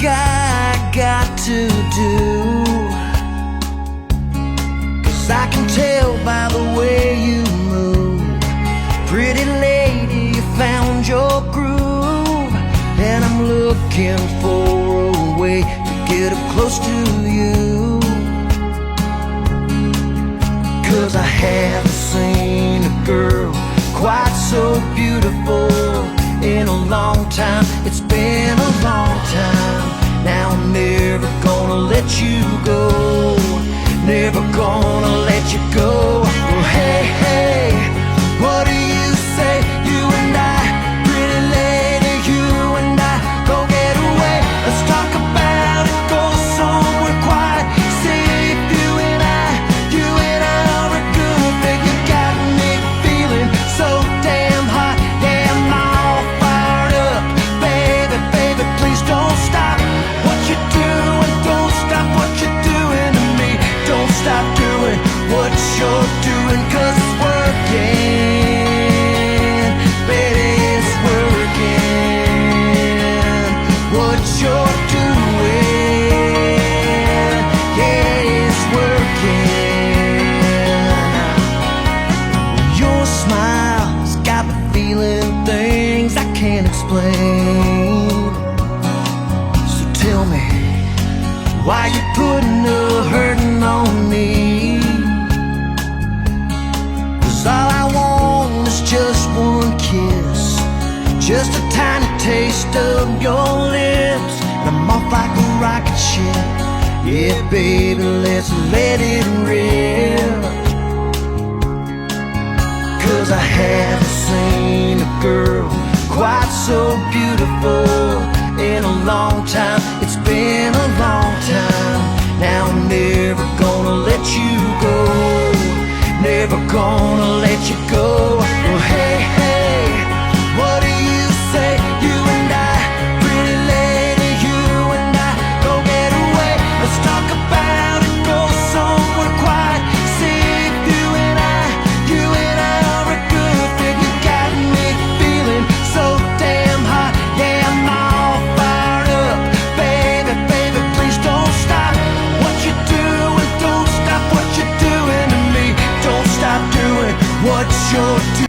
I got to do, 'cause I can tell by the way you move. Pretty lady, you found your groove, and I'm looking for a way to get up close to you. 'Cause I haven't seen a girl quite so beautiful in a long time. It's been a long time. Now I'm never gonna let you go, never gonna let you go. Well, hey, hey, what do you say? You and I, pretty lady, you and I, go get away. Let's talk about it, go somewhere quiet. See if you and I are a good fit. You got me feeling so damn hot. Yeah, I'm all fired up. Baby, baby, please don't stop what you're doing. Don't stop what you're doing to me. Don't stop doing what you're doing, 'cause it's working. Baby, it's working. What you're doing, yeah, it's working. Your smile's got me feeling things I can't explain. So tell me, why you putting the hurting on me? 'Cause all I want is just one kiss, just a tiny taste of your lips, and I'm off like a rocket ship. Yeah, baby, let's let it rip. 'Cause I haven't seen a girl quite so beautiful in a long time. It's been a long time. Now I'm never gonna let you go, never gonna let you go. Well, hey, hey, what do you say? You and I, pretty lady, you and I, go get away. Let's talk about it, go somewhere quiet. See if you and I are a good fit. You got me feeling so damn hot. Yeah, I'm all fired up. Baby, baby, please don't stop what you're doing. Don't stop what you're doing to me. Don't stop doing what you're doing.